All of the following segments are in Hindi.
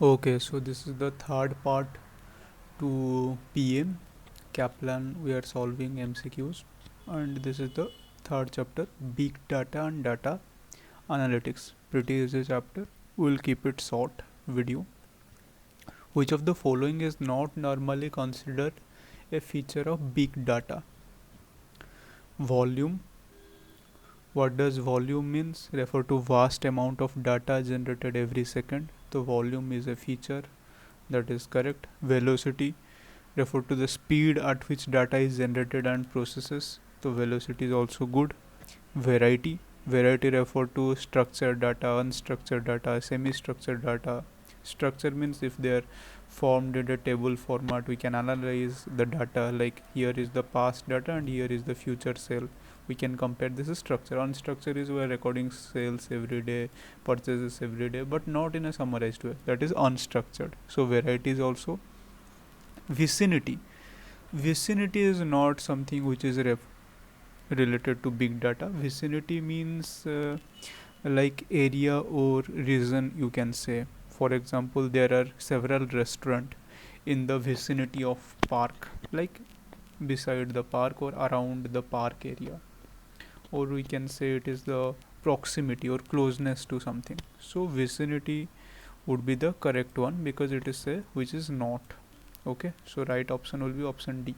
Okay, so this is the third part to PM Kaplan. We are solving MCQs, and this is the third chapter, Big Data and Data Analytics. Pretty easy chapter. We'll keep it short video. Which of the following is not normally considered a feature of big data? Volume. What does volume means? Refer to vast amount of data generated every second. The volume is a feature, that is correct. Velocity, refer to the speed at which data is generated and processes. The velocity is also good. Variety, variety refer to structured data, unstructured data, semi-structured data. Structure means if they are formed in a table format, we can analyze the data, like here is the past data and here is the future sale. We can compare. This is structure. Unstructured is where recording sales every day, purchases every day, but not in a summarized way. That is unstructured. So variety is also. Vicinity, vicinity is not something which is related to big data. Vicinity means like area or region, you can say. For example, there are several restaurants in the vicinity of park, like beside the park or around the park area, or we can say it is the proximity or closeness to something. So vicinity would be the correct one because it is a which is not. Okay, so right option will be option D.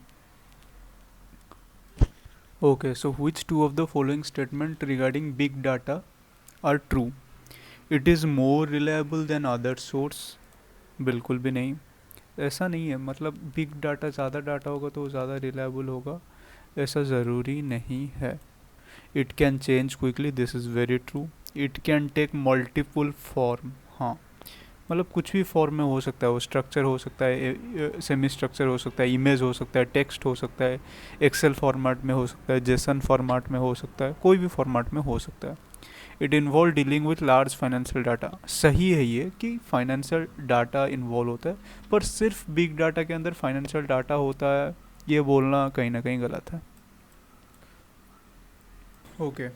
Okay, so which two of the following statement regarding big data are true? It is more reliable than other source. बिल्कुल भी नहीं, ऐसा नहीं है. मतलब बिग डाटा, ज़्यादा डाटा होगा तो ज़्यादा रिलायबल होगा, ऐसा ज़रूरी नहीं है. It can change quickly, this is very true. It can take multiple form. हाँ, मतलब कुछ भी फॉर्म में हो सकता है. वो स्ट्रक्चर हो सकता है, सेमी स्ट्रक्चर हो सकता है, इमेज हो सकता है, टेक्स्ट हो सकता है, एक्सेल फॉर्मेट में हो सकता है, जेसन फॉर्मेट में हो सकता है, कोई भी फॉर्मेट में हो सकता है. It involve dealing with large financial data. सही है ये कि फाइनेंशियल डाटा इन्वॉल्व होता है, पर सिर्फ बिग डाटा के अंदर फाइनेंशियल डाटा होता है ये बोलना कहीं ना कहीं गलत है. Okay,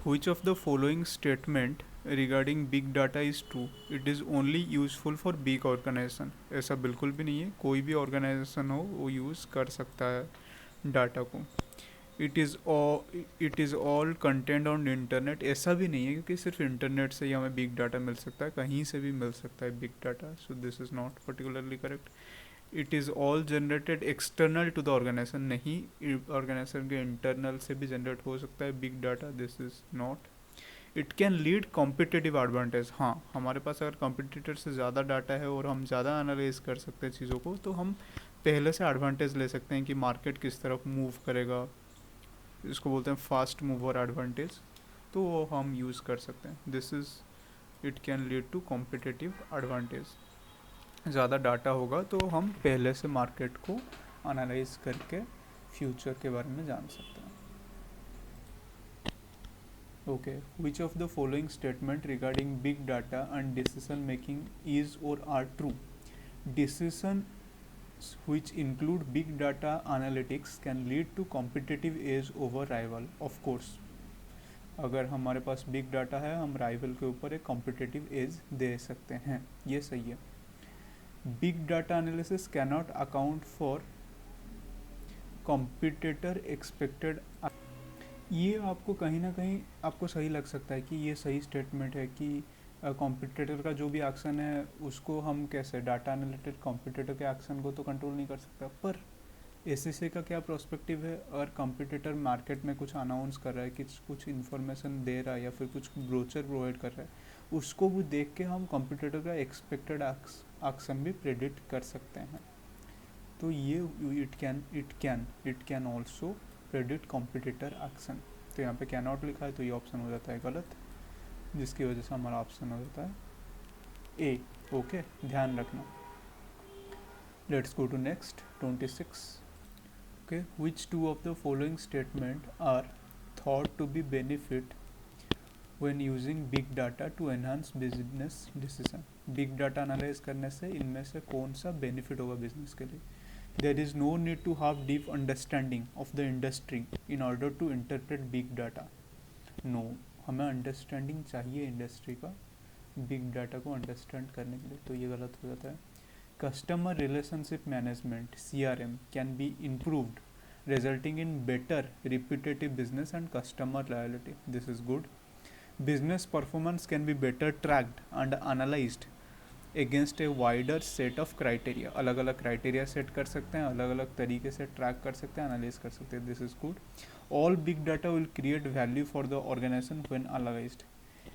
which of the following statement regarding big data is true? It is only useful for big organization. ऐसा बिल्कुल भी नहीं है. कोई भी ऑर्गेनाइजेशन हो वो यूज़ कर सकता है डाटा को. It is all content on internet. ऐसा भी नहीं है क्योंकि सिर्फ इंटरनेट से ही हमें बिग डाटा मिल सकता है, कहीं से भी मिल सकता है big data. So this is not particularly correct. It is all generated external to the organization. नहीं, ऑर्गेनाइजेशन के इंटरनल से भी जनरेट हो सकता है big data. This is not. It can lead competitive advantage. हाँ, हमारे पास अगर कॉम्पिटिटर से ज़्यादा डाटा है और हम ज़्यादा एनालाइज कर सकते हैं चीज़ों को, तो हम पहले से एडवांटेज ले सकते हैं कि मार्केट किस तरफ मूव करेगा. इसको बोलते हैं फास्ट मूवर एडवांटेज, तो वो हम यूज़ कर सकते हैं. This is, it can lead to competitive advantage. ज़्यादा डाटा होगा तो हम पहले से मार्केट को एनालाइज करके फ्यूचर के बारे में जान सकते हैं. Okay, which of the following statement regarding big data and decision making is or are true? Decision which include big data analytics can lead to competitive edge over rival. Of course, अगर हमारे पास बिग डाटा है हम राइवल के ऊपर एक कॉम्पिटिटिव एज दे सकते हैं, ये सही है. Big data analysis cannot account for competitor expected. ये आपको कहीं ना कहीं आपको सही लग सकता है कि ये सही स्टेटमेंट है कि कॉम्पिटिटर का जो भी एक्शन है उसको हम कैसे, डाटा एनालिटिक कॉम्पिटिटर के एक्शन को तो कंट्रोल नहीं कर सकता, पर एससीसी का क्या प्रोस्पेक्टिव है? और कॉम्पिटिटर मार्केट में कुछ अनाउंस कर रहा है कि कुछ इन्फॉर्मेशन दे रहा है या फिर कुछ ब्रोचर प्रोवाइड कर रहा है, उसको भी देख के हम कॉम्पिटिटर का एक्सपेक्टेड एक्शन भी प्रेडिक्ट कर सकते हैं. तो ये it can also predict competitor action. तो यहाँ पे कैन नॉट लिखा है तो ये ऑप्शन हो जाता है गलत, जिसकी वजह से हमारा ऑप्शन हो जाता है ए. ओके, ध्यान रखना. Let's go to next 26. Okay, which two of the following statement are thought to be benefit when using big data to enhance business decision? Big data analyse करने से इनमें से कौन सा बेनिफिट होगा बिजनेस के लिए? There is no need to have deep understanding of the industry in order to interpret big data. No, हमें अंडरस्टैंडिंग चाहिए इंडस्ट्री का, बिग डाटा को अंडरस्टैंड करने के लिए, तो ये गलत हो जाता है। Customer relationship management CRM can be improved resulting in better repetitive business and customer loyalty. This is good. Business performance can be better tracked and analyzed against a wider set of criteria. अलग अलग क्राइटेरिया सेट कर सकते हैं, अलग अलग तरीके से ट्रैक कर सकते हैं, एनालाइज कर सकते हैं. This is good. All big data will create value for the organization when analysed.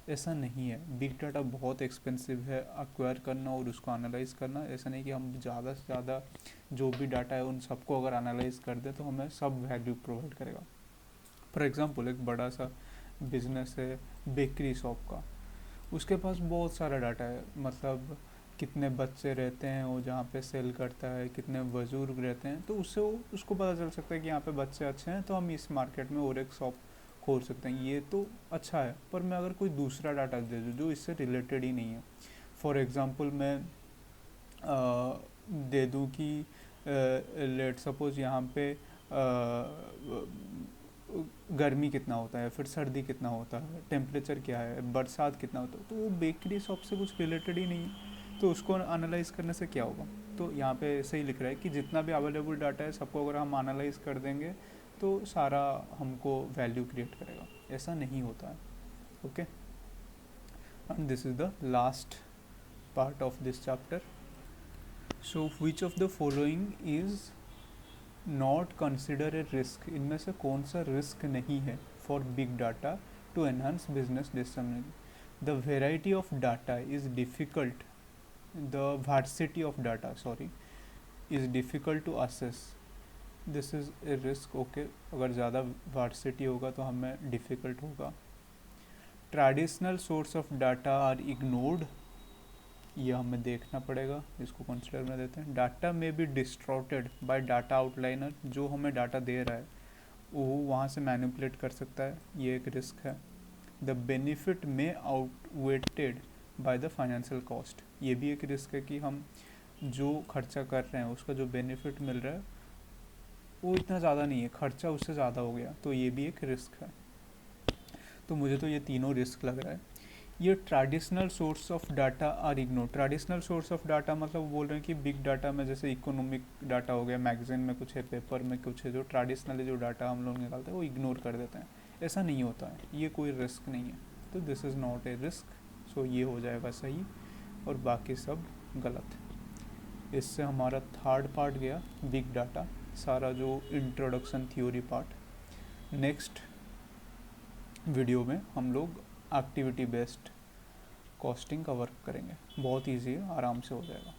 ऐसा नहीं है, बिग डाटा बहुत एक्सपेंसिव है एक्वायर करना और उसको एनालाइज करना. ऐसा नहीं कि हम ज़्यादा से ज़्यादा जो भी डाटा है उन सबको अगर एनालाइज कर दे तो हमें सब वैल्यू प्रोवाइड करेगा. फॉर एग्जांपल एक बड़ा सा बिजनेस है बेकरी शॉप का, उसके पास बहुत सारा डाटा है, मतलब कितने बच्चे रहते हैं वो जहाँ पे सेल करता है, कितने बुजुर्ग रहते हैं, तो उससे उसको पता चल सकता है कि यहाँ पे बच्चे अच्छे हैं तो हम इस मार्केट में और एक शॉप खोल सकते हैं. ये तो अच्छा है, पर मैं अगर कोई दूसरा डाटा दे दूँ जो इससे रिलेटेड ही नहीं है, फॉर एग्ज़ाम्पल मैं दे दूँ कि लेट सपोज यहाँ पे गर्मी कितना होता है, फिर सर्दी कितना होता है, टेम्परेचर क्या है, बरसात कितना होता है, तो वो बेकरी शॉप से कुछ रिलेटेड ही नहीं है, तो उसको एनालाइज करने से क्या होगा. तो यहाँ पे सही लिख रहा है कि जितना भी अवेलेबल डाटा है सबको अगर हम एनालाइज कर देंगे तो सारा हमको वैल्यू क्रिएट करेगा. ऐसा नहीं होता है. Okay, and this is the last part of this chapter. So which of the following is not consider a risk. इनमें से कौन सा रिस्क नहीं है for big data to enhance business decision. The variety of data is difficult, the varsity of data is difficult to assess. this is a risk. okay, अगर ज़्यादा varsity होगा तो हमें difficult होगा. traditional source of data are ignored, ये हमें देखना पड़ेगा, इसको कंसिडर में देते हैं. डाटा में बी डिस्ट्रॉटेड बाय डाटा आउटलाइनर, जो हमें डाटा दे रहा है वो वहाँ से मैनिपुलेट कर सकता है, ये एक रिस्क है. द बेनिफिट में आउटवेटेड बाय द फाइनेंशियल कॉस्ट, ये भी एक रिस्क है कि हम जो खर्चा कर रहे हैं उसका जो बेनिफिट मिल रहा है वो इतना ज़्यादा नहीं है, खर्चा उससे ज़्यादा हो गया, तो ये भी एक रिस्क है. तो मुझे तो ये तीनों रिस्क लग रहा है. ये traditional source of data are ignore. Traditional source of data मतलब वो बोल रहे हैं कि बिग डाटा में जैसे इकोनॉमिक डाटा हो गया, मैगजीन में कुछ है, पेपर में कुछ है, जो ट्रेडिशनली जो डाटा हम लोग निकालते हैं वो इग्नोर कर देते हैं. ऐसा नहीं होता है, ये कोई रिस्क नहीं है, तो this is not a risk. So ये हो जाएगा सही और बाकी सब गलत. इससे हमारा थर्ड पार्ट गया बिग डाटा, सारा जो introduction theory part. Next video में हम लोग एक्टिविटी बेस्ड कॉस्टिंग कवर करेंगे. बहुत ईजी है, आराम से हो जाएगा.